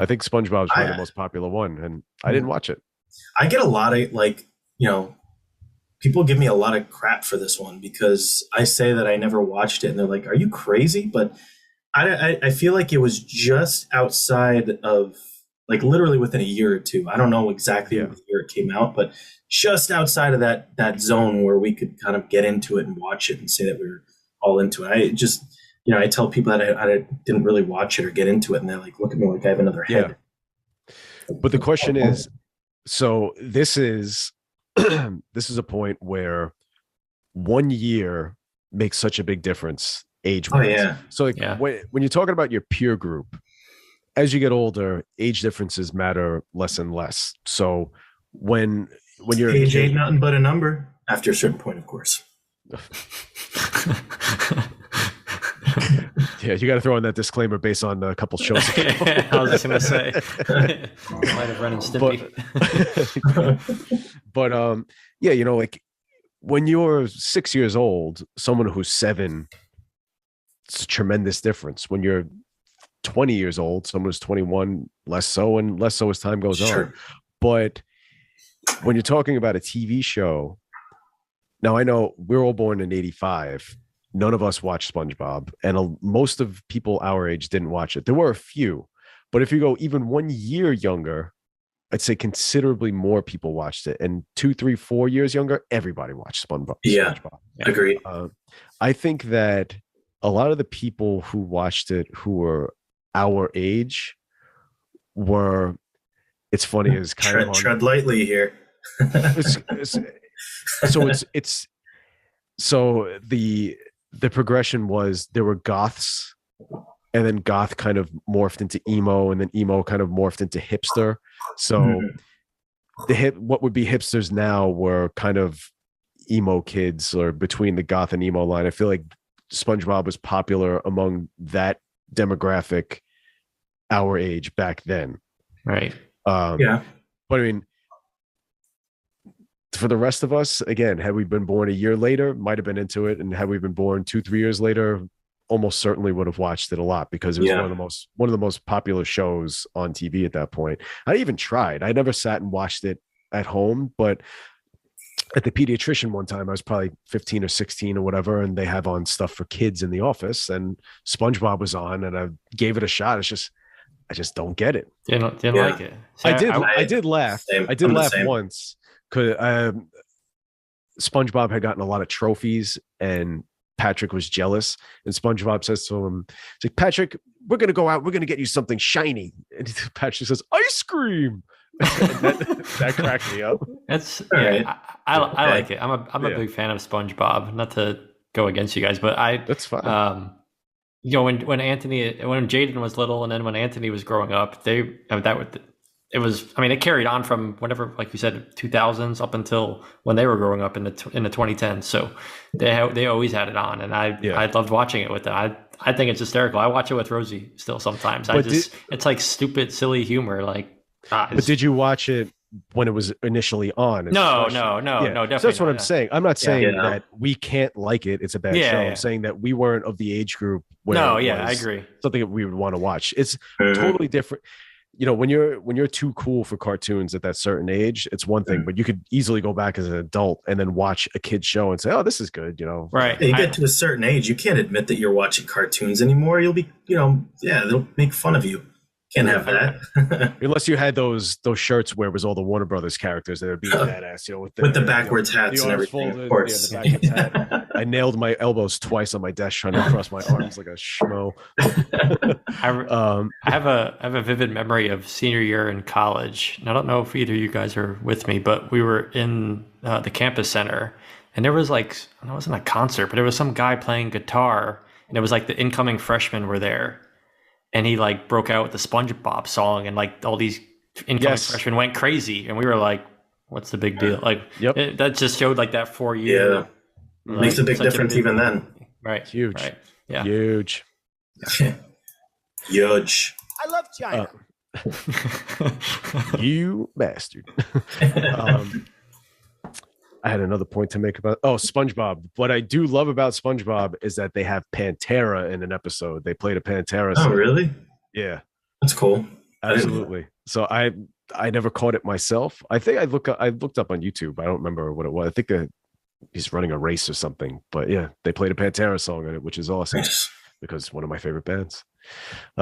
I think SpongeBob's probably the most popular one, and I didn't watch it. I get a lot of people give me a lot of crap for this one because I say that I never watched it, and they're like, "Are you crazy?" But I feel like it was just outside of like literally within a year or two. I don't know exactly what year it came out, but just outside of that zone where we could kind of get into it and watch it and say that we were all into it. I just I tell people that I didn't really watch it or get into it, and they're like, look at me like I have another head. But the question is, so this is this is a point where 1 year makes such a big difference age-wise. Oh, yeah. So like when you're talking about your peer group, as you get older, age differences matter less and less. So when you're age ain't nothing but a number after a certain point, of course. Yeah, you got to throw in that disclaimer based on a couple shows ago. I was just gonna say, might have run in Stimpy. But like when you're 6 years old, someone who's 7, it's a tremendous difference. When you're 20 years old, someone who's 21, less so, and less so as time goes on. But when you're talking about a TV show, now I know we're all born in 85. None of us watched SpongeBob, and most of people our age didn't watch it. There were a few, but if you go even 1 year younger, I'd say considerably more people watched it. And 2, 3, 4 years younger, everybody watched SpongeBob. Yeah, agreed. I think that a lot of the people who watched it who were our age were, it's funny, is kind of tread lightly here. So the progression was there were goths, and then goth kind of morphed into emo, and then emo kind of morphed into hipster. So what would be hipsters now were kind of emo kids, or between the goth and emo line. I feel like SpongeBob was popular among that demographic our age back then. Right. But I mean, for the rest of us, again, had we been born a year later, might have been into it, and had we been born 2, 3 years later, almost certainly would have watched it a lot, because it was one of the most popular shows on TV at that point. I even tried. I never sat and watched it at home, but at the pediatrician one time, I was probably 15 or 16 or whatever, and they have on stuff for kids in the office, and SpongeBob was on, and I gave it a shot. I just don't get it. Didn't like it. So I did laugh. I did laugh once, because SpongeBob had gotten a lot of trophies, and Patrick was jealous. And SpongeBob says to him, "It's like, Patrick, we're gonna go out. We're gonna get you something shiny." And Patrick says, "Ice cream." that cracked me up. That's I like it. I'm a big fan of SpongeBob. Not to go against you guys, but that's fine. When Jaden was little, and then when Anthony was growing up, it carried on from whenever, like you said, 2000s up until when they were growing up in the 2010s. So they always had it on, and I loved watching it with them. I think it's hysterical. I watch it with Rosie still sometimes. It's like stupid, silly humor. Like, but did you watch it when it was initially on? No, definitely. So that's what I'm saying. I'm not saying that we can't like it. It's a bad show. I'm saying that we weren't of the age group where I agree. Something that we would want to watch. It's totally different. When you're too cool for cartoons at that certain age, it's one thing, but you could easily go back as an adult and then watch a kid's show and say, "Oh, this is good," Right. You get to a certain age, you can't admit that you're watching cartoons anymore. You'll be, they'll make fun of you. Can't have that. Unless you had those shirts where it was all the Warner Brothers characters that would be badass, with the backwards hats and everything. Folded, of course. The backwards hat. I nailed my elbows twice on my desk trying to cross my arms like a schmo. I have a vivid memory of senior year in college. And I don't know if either of you guys are with me, but we were in the campus center, and there was it wasn't a concert, but there was some guy playing guitar, and it was like the incoming freshmen were there. And he broke out with the SpongeBob song, and all these incoming freshmen went crazy, and we were like, "What's the big deal?" That just showed that 4 year. Yeah, makes a big difference even then. Right, huge, right. Yeah, huge, huge. I love China. You bastard. I had another point to make about SpongeBob. What I do love about SpongeBob is that they have Pantera in an episode. They played a Pantera song. Oh, really? Yeah. That's cool. Absolutely. So I never caught it myself. I think I looked up on YouTube. I don't remember what it was. I think he's running a race or something. But yeah, they played a Pantera song in it, which is awesome Nice. because one of my favorite bands.